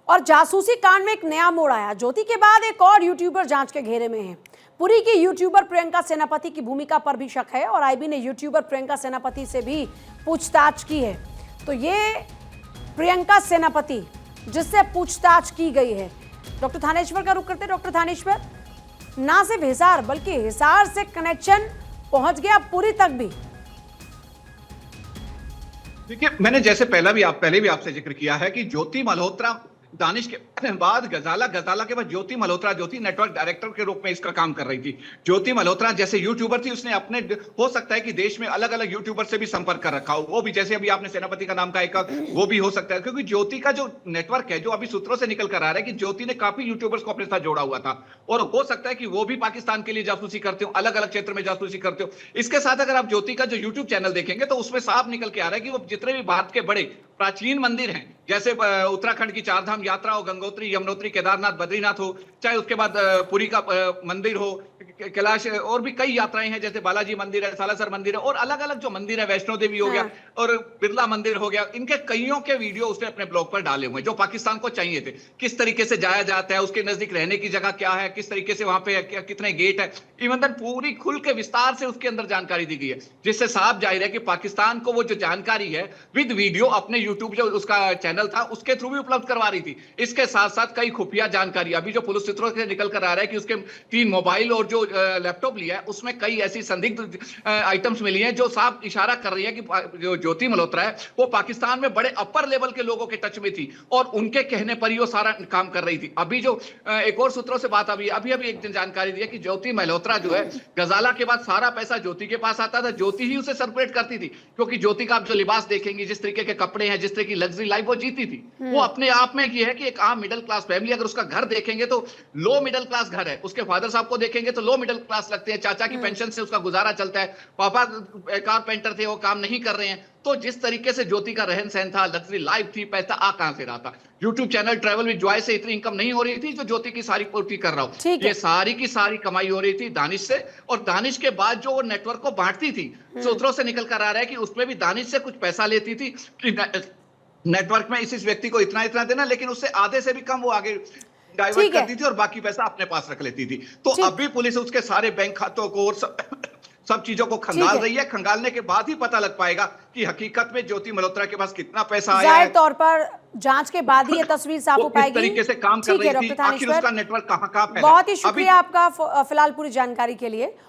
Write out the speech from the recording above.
और जासूसी कांड में एक नया मोड़ आया। ज्योति के बाद एक और यूट्यूबर जांच के घेरे में है। पुरी की यूट्यूबर प्रियंका सेनापति की भूमिका पर भी शक है और आईबी ने यूट्यूबर प्रियंका सेनापति से भी पूछताछ की है। तो ये प्रियंका सेनापति जिससे पूछताछ की गई है। डॉक्टर थानेश्वर का रुख करते हैं। डॉक्टर थानेश्वर, ना सिर्फ हिसार बल्कि हिसार से कनेक्शन पहुंच गया पुरी तक भी। देखिए, मैंने जैसे पहले भी आपसे जिक्र किया है कि ज्योति मल्होत्रा दानिश के बाद गजाला के बाद ज्योति मल्होत्रा ज्योति नेटवर्क डायरेक्टर के रूप में इसका काम कर रही थी। ज्योति मल्होत्रा जैसे यूट्यूबर थी, उसने अपने हो सकता है कि देश में अलग अलग यूट्यूबर से भी संपर्क कर रखा हो। वो भी जैसे अभी आपने सेनापति का नाम कहा एक, वो भी हो सकता है, क्योंकि ज्योति का जो नेटवर्क है, जो अभी सूत्रों से निकल कर आ रहा है कि ज्योति ने काफी यूट्यूबर्स को अपने साथ जोड़ा हुआ था और हो सकता है कि वो भी पाकिस्तान के लिए जासूसी करते हो, अलग अलग क्षेत्र में जासूसी करते हो। इसके साथ अगर आप ज्योति का जो यूट्यूब चैनल देखेंगे तो उसमें साफ निकल के आ रहा है कि वो जितने भी भारत के बड़े प्राचीन मंदिर हैं, जैसे उत्तराखंड की चारधाम यात्रा हो, गंगोत्री, यमुनोत्री, केदारनाथ, बद्रीनाथ हो, चाहे उसके बाद पुरी का मंदिर हो, कैलाश, और भी कई यात्राएं हैं, जैसे बालाजी मंदिर है, सालासर मंदिर है, और अलग अलग जो मंदिर है, वैष्णो देवी हो गया और बिरला मंदिर हो गया, इनके कईयों के वीडियो उसने अपने ब्लॉग पर डाले हुए हैं जो पाकिस्तान को चाहिए थे। किस तरीके से जाया जाता है, उसके नजदीक रहने की जगह क्या है, किस तरीके से वहां पे कितने गेट है, इवन तक पूरी खुल के विस्तार से उसके अंदर जानकारी दी गई है, जिससे साफ जाहिर है कि पाकिस्तान को वो जो जानकारी है विद वीडियो अपने यूट्यूब जो उसका चैनल था उसके थ्रू भी उपलब्ध करवा रही थी। इसके साथ साथ कई खुफिया जानकारी अभी जो पुलिस सूत्रों से निकल कर आ रहा है कि उसके 3 मोबाइल और जो लैपटॉप लिया है उसमें कई ऐसी संदिग्ध आइटम्स मिली हैं जो साफ इशारा कर रही है कि जो ज्योति मल्होत्रा है वो पाकिस्तान में बड़े अपर लेवल के लोगों के टच में थी और उनके कहने पर ही वो सारा काम कर रही थी। अभी जो एक और सूत्रों से बात अभी एक दिन जानकारी दी है कि ज्योति मल्होत्रा जो है गजाला के बाद सारा पैसा ज्योति के पास आता था, ज्योति ही उसे सर्कुलेट करती थी, क्योंकि ज्योति का आप जो लिबास देखेंगे, जिस तरीके के कपड़े हैं, जिस तरह की लग्जरी लाइफ वो जीती थी, वो अपने आप में ये है कि एक आम मिडिल क्लास फैमिली, अगर उसका घर देखेंगे तो लो मिडिल क्लास घर है, उसके फादर साहब को देखेंगे तो लो मिडिल क्लास लगते हैं, चाचा की पेंशन से उसका गुजारा चलता है, पापा कारपेंटर थे, वो काम नहीं कर रहे हैं। तो जिस तरीके से ज्योति का रहन सहन था, लग्जरी लाइफ थी, पैसा आ कहां से रहा था? YouTube channel travel with Joy से इतनी इनकम नहीं हो रही थी जो ज्योति की सारी पूर्ति कर रहा हूं। ये सारी की सारी कमाई हो रही थी दानिश से, और दानिश के बाद जो वो नेटवर्क को बांटती थी, सूत्रों से निकल कर आ रहा है कि उसमें भी दानिश से कुछ पैसा लेती थी नेटवर्क में इस व्यक्ति को इतना देना, लेकिन उससे आधे से भी कम वो आगे डाइवर्ट करती थी और बाकी पैसा अपने पास रख लेती थी। तो अभी पुलिस उसके सारे बैंक खातों को और सब चीजों को खंगाल रही है। खंगालने के बाद ही पता लग पाएगा कि हकीकत में ज्योति मल्होत्रा के पास कितना पैसा आया है। जाहिर तौर पर जांच के बाद ही ये तस्वीर साफ हो पाएगी। किस तरीके से काम कर रही थी, आखिर उसका नेटवर्क कहां फैला। बहुत ही शुक्रिया आपका फिलहाल पूरी जानकारी के लिए।